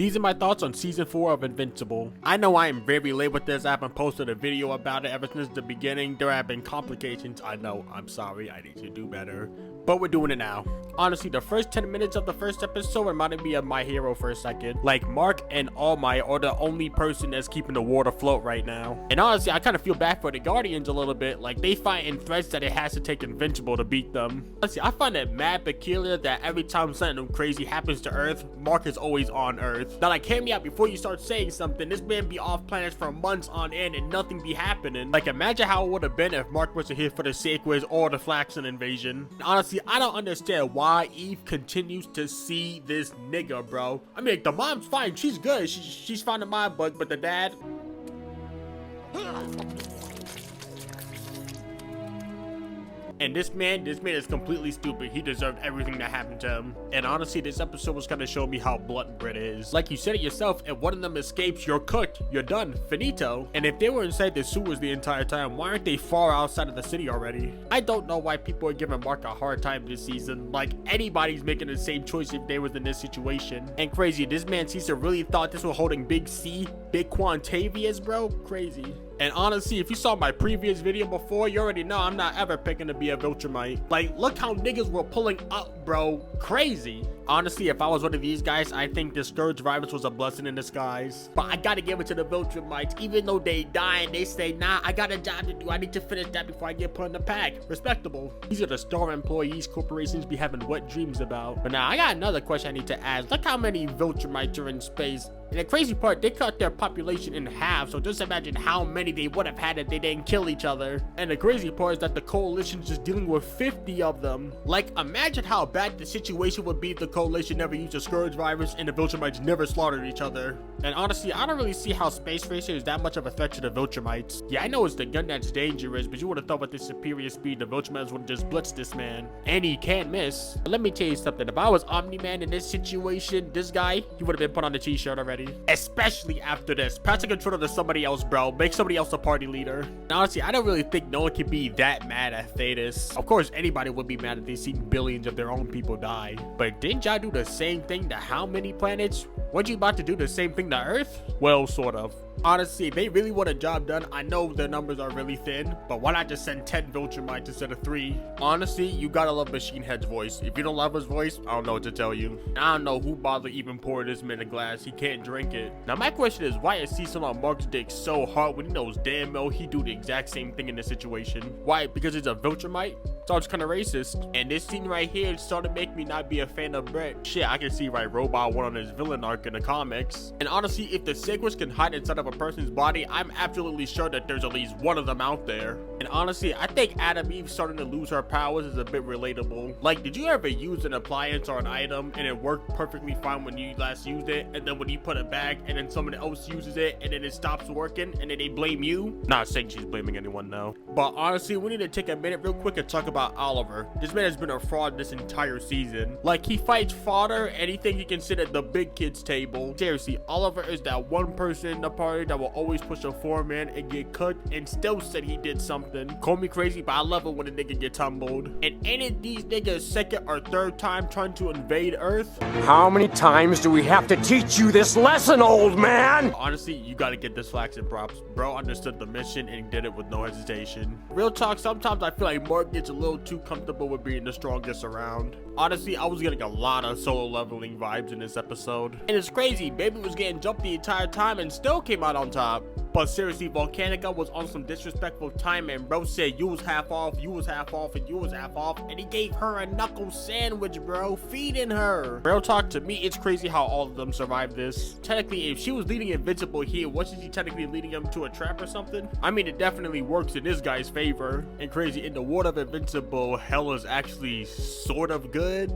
These are my thoughts on season 4 of Invincible. I know I am very late with this. I haven't posted a video about it ever since the beginning. There have been complications. I know, I'm sorry, I need to do better. But we're doing it now. Honestly, the first 10 minutes of the first episode reminded me of My Hero for a second. Like, Mark and All Might are the only person that's keeping the world afloat right now. And honestly, I kind of feel bad for the Guardians a little bit. Like, they fight in threats that it has to take Invincible to beat them. Honestly, I find it mad peculiar that every time something crazy happens to Earth, Mark is always on Earth. Now, like, hear me out before you start saying something. This man be off planets for months on end and nothing be happening. Like, imagine how it would have been if Mark wasn't here for the Sequoias or the Flaxen invasion. And honestly, I don't understand why Eve continues to see this nigga, bro. I mean, like, the mom's fine, she's good, she's fine to mom, but the dad. And this man is completely stupid. He deserved everything that happened to him. And honestly, this episode was gonna show me how blunt Britt is. Like you said it yourself, if one of them escapes, you're cooked. You're done. Finito. And if they were inside the sewers the entire time, why aren't they far outside of the city already? I don't know why people are giving Mark a hard time this season. Like, anybody's making the same choice if they was in this situation. And crazy, this man Caesar really thought this was holding Big C, Big Quantavious, bro? Crazy. And honestly, if you saw my previous video before, you already know I'm not ever picking to be a Viltrumite. Like, look how niggas were pulling up, bro. Crazy. Honestly, if I was one of these guys, I think the Scourge Virus was a blessing in disguise. But I gotta give it to the Viltrumites. Even though they die and they say, nah, I got a job to do. I need to finish that before I get put in the pack. Respectable. These are the star employees corporations be having wet dreams about. But now, I got another question I need to ask. Look how many Viltrumites are in space. And the crazy part, they cut their population in half, so just imagine how many they would have had if they didn't kill each other. And the crazy part is that the coalition's just dealing with 50 of them. Like, imagine how bad the situation would be if the coalition never used the Scourge Virus and the Viltrumites never slaughtered each other. And honestly, I don't really see how Space Racer is that much of a threat to the Viltrumites. Yeah, I know it's the gun that's dangerous, but you would have thought with this superior speed, the Viltrumites would have just blitzed this man. And he can't miss. But let me tell you something, if I was Omni-Man in this situation, this guy, he would have been put on the t-shirt already. Especially after this. Pass the controller to somebody else, bro. Make somebody else a party leader. And honestly, I don't really think no one can be that mad at Thetis. Of course, anybody would be mad if they seen billions of their own people die. But didn't y'all do the same thing to how many planets? Weren't you about to do the same thing to Earth? Well, sort of. Honestly, if they really want a job done, I know their numbers are really thin, but why not just send 10 Viltrumites instead of 3? Honestly, you gotta love Machine Head's voice. If you don't love his voice, I don't know what to tell you. I don't know who bothered even pouring this man a glass. He can't drink it. Now, my question is, why is Cecil on Mark's dick so hard when he knows damn well he do the exact same thing in this situation? Why? Because he's a Viltrumite? Sounds kind of racist. And this scene right here started to make me not be a fan of Brett. Shit, I can see why Robot went on his villain arc in the comics. And honestly, if the Sequoias can hide inside of a person's body, I'm absolutely sure that there's at least one of them out there. And honestly, I think Adam Eve starting to lose her powers is a bit relatable. Like, did you ever use an appliance or an item and it worked perfectly fine when you last used it, and then when you put it back and then someone else uses it and then it stops working and then they blame you? Not saying she's blaming anyone now. But honestly, we need to take a minute real quick and talk about Oliver. This man has been a fraud this entire season. Like, he fights fodder and he thinks he can sit at the big kids table. Seriously, Oliver is that one person in the party that will always push a foreman and get cooked and still said he did something. Call me crazy, but I love it when a nigga get tumbled. And ain't it these niggas' second or third time trying to invade Earth? How many times do we have to teach you this lesson, old man? Honestly, you gotta get this Flaxen props. Bro understood the mission and did it with no hesitation. Real talk, sometimes I feel like Mark gets a little too comfortable with being the strongest around. Honestly, I was getting a lot of solo leveling vibes in this episode. And it's crazy, Baby was getting jumped the entire time and still came out on top. But seriously, Volcanica was on some disrespectful time and bro said you was half off, you was half off, and you was half off, and he gave her a knuckle sandwich, bro, feeding her. Real talk, to me, it's crazy how all of them survived this. Technically, if she was leading Invincible here, wasn't she technically leading him to a trap or something? I mean, it definitely works in this guy's favor. And crazy, in the world of Invincible, hell is actually sort of good.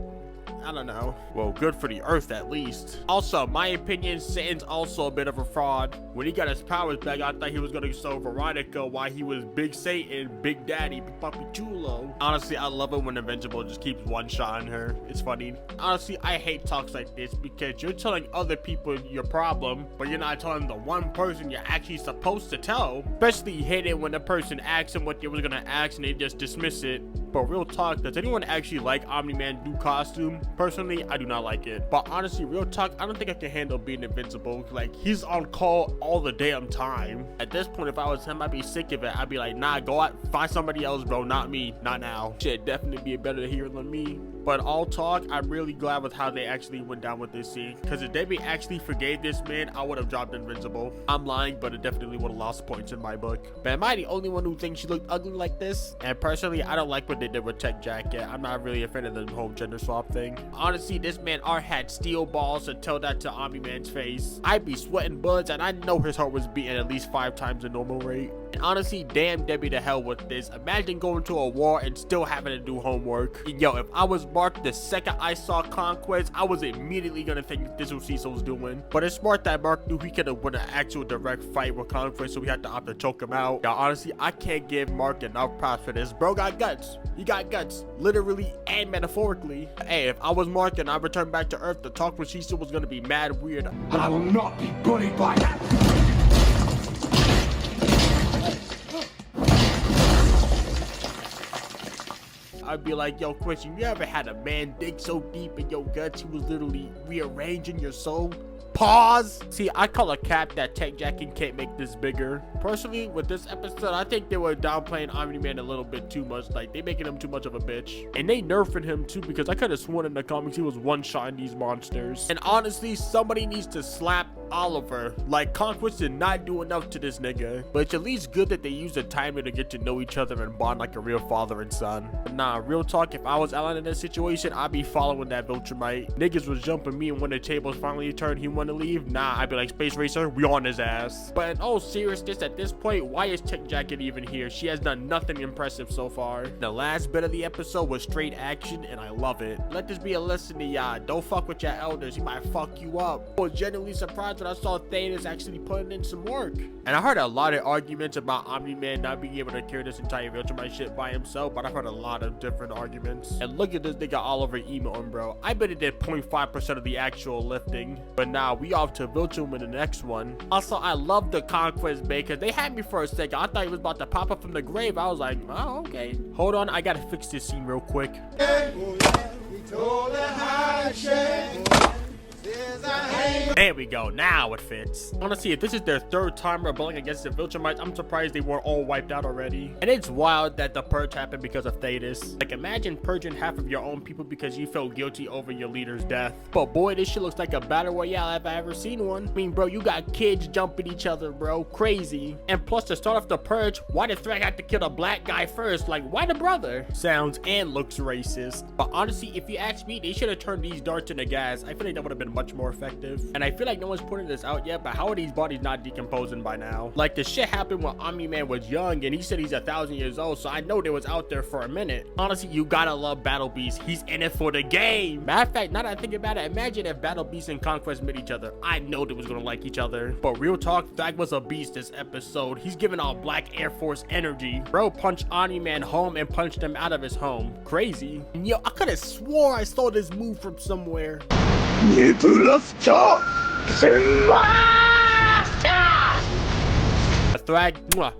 I don't know. Well, good for the Earth at least. Also, my opinion, Satan's also a bit of a fraud. When he got his powers back, I thought he was gonna show Veronica why he was Big Satan, Big Daddy, Big Papi Chulo. Honestly, I love it when Invincible just keeps one-shotting her. It's funny. Honestly, I hate talks like this because you're telling other people your problem, but you're not telling the one person you're actually supposed to tell. Especially hate it when the person asks him what they was gonna ask and they just dismiss it. But real talk, does anyone actually like Omni-Man new costume? Personally, I do not like it. But honestly, real talk, I don't think I can handle being invincible. Like, he's on call all the damn time. At this point, if I was him, I'd be sick of it. I'd be like, nah, go out, find somebody else, bro, not me, not now. Shit, definitely be a better hero than me. But all talk, I'm really glad with how they actually went down with this scene. Because if they actually forgave this man, I would have dropped invincible. I'm lying, but it definitely would have lost points in my book. But am I the only one who thinks she looked ugly like this? And personally, I don't like what they did with Tech Jacket. I'm not really a fan of the whole gender swap thing. Honestly, this man art had steel balls to tell that to Omni-Man's face. I'd be sweating bullets, and I know his heart was beating at least 5 times the normal rate. And honestly, damn Debbie to hell with this. Imagine going to a war and still having to do homework. Yo, if I was Mark, the second I saw Conquest, I was immediately gonna think this was Cecil's doing. But it's smart that Mark knew he could have won an actual direct fight with Conquest, so we had to opt to choke him out. Now, honestly, I can't give Mark enough props for this. Bro got guts. He got guts, literally and metaphorically. Hey, if I was Mark and I returned back to Earth, the talk with Cecil was gonna be mad weird. And I will not be bullied by that. I'd be like, yo, Christian, you ever had a man dig so deep in your guts he was literally rearranging your soul? Pause. See, I call a cap that Tech Jacket can't make this bigger. Personally, with this episode, I think they were downplaying Omni-Man a little bit too much. Like, they making him too much of a bitch. And they nerfing him too, because I could have sworn in the comics he was one-shotting these monsters. And honestly, somebody needs to slap Oliver. Like, Conquest did not do enough to this nigga. But it's at least good that they used the time to get to know each other and bond like a real father and son. But nah, real talk, if I was Alan in this situation, I'd be following that Viltrumite. Niggas was jumping me, and when the tables finally turned, he wanted to leave. Nah, I'd be like, Space Racer, we on his ass. But in all seriousness, at this point, why is Tech Jacket even here? She has done nothing impressive so far. The last bit of the episode was straight action, and I love it. Let this be a lesson to y'all. Don't fuck with your elders. He might fuck you up. I was genuinely surprised when I saw Thanos actually putting in some work. And I heard a lot of arguments about Omni-Man not being able to carry this entire Viltrumite shit by himself, but I've heard a lot of different arguments. And look at this nigga Oliver emoting, bro. I bet it did 0.5% of the actual lifting. But now we off to Viltrum in the next one. Also, I love the Conquest Bay because they had me for a second. I thought he was about to pop up from the grave. I was like, oh, okay. Hold on, I gotta fix this scene real quick. There we go, now it fits. Honestly, if this is their 3rd time rebelling against the Viltrumites, I'm surprised they weren't all wiped out already. And it's wild that the purge happened because of Thetis. Like, imagine purging half of your own people because you felt guilty over your leader's death. But boy, this shit looks like a battle royale if I ever seen one. I mean, bro, you got kids jumping each other, bro. Crazy. And plus, to start off the purge, why did Thrag have to kill the black guy first? Like, why the brother? Sounds and looks racist. But honestly, if you ask me, they should have turned these darts into gas. I feel like that would have been much more effective. And I feel like no one's putting this out yet, but how are these bodies not decomposing by now? Like, the shit happened when Omni-Man was young, and he said he's 1,000 years old, so I know they was out there for a minute. Honestly, you gotta love Battle Beast. He's in it for the game. Matter of fact, now that I think about it, imagine if Battle Beast and Conquest met each other. I know they was gonna like each other. But real talk, Thrag was a beast this episode. He's giving off Black Air Force energy. Bro punched Omni-Man home and punched him out of his home. Crazy. And yo, I could have swore I saw this move from somewhere. Thrag,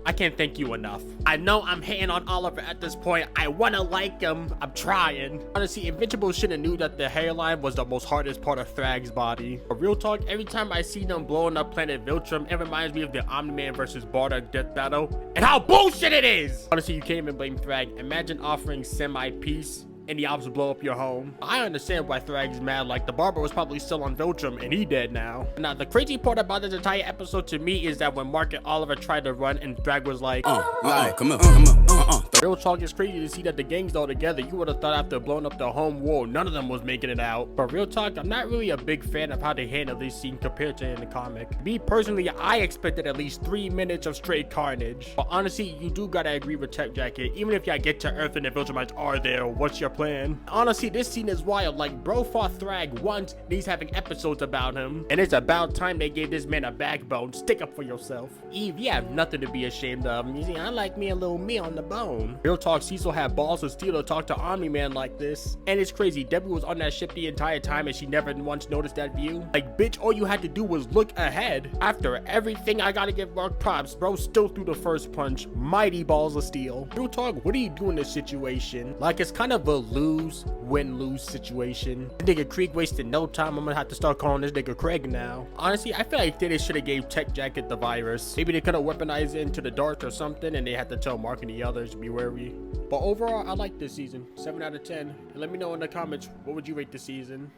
I can't thank you enough. I know I'm hating on Oliver at this point. I wanna like him. I'm trying. Honestly, Invincible should have knew that the hairline was the most hardest part of Thrag's body. But real talk, every time I see them blowing up planet Viltrum, it reminds me of the Omni-Man versus Bardock death battle and how bullshit it is. Honestly, you can't even blame Thrag. Imagine offering semi-peace and the ops blow up your home. I understand why Thrag's mad. Like, the barber was probably still on Viltrum and he dead now. Now, the crazy part about this entire episode to me is that when Mark and Oliver tried to run and Thrag was like, come on. Real talk, is crazy to see that the gang's all together. You would have thought after blowing up the home wall, none of them was making it out. But real talk, I'm not really a big fan of how they handle this scene compared to in the comic. Me personally, I expected at least 3 minutes of straight carnage. But honestly, you do gotta agree with Tech Jacket. Even if y'all get to Earth and the Viltrumites are there, what's your plan. Honestly, this scene is wild. Like, bro fought Thrag once, and he's having episodes about him. And it's about time they gave this man a backbone. Stick up for yourself. Eve, you have nothing to be ashamed of. You see, I like me a little meat on the bone. Real talk, Cecil had balls of steel to talk to Omni-Man like this. And it's crazy, Debbie was on that ship the entire time and she never once noticed that view. Like, bitch, all you had to do was look ahead. After everything, I gotta give Mark props. Bro still threw the first punch. Mighty balls of steel. Real talk, what do you do in this situation? Like, it's kind of a win-lose situation. This nigga Krieg wasted no time. I'm gonna have to start calling this nigga Craig now. Honestly, I feel like they should have gave Tech Jacket the virus. Maybe they could have weaponized it into the darts or something and they had to tell Mark and the others, be wary. But overall, I like this season. 7 out of 10. And let me know in the comments, what would you rate this season?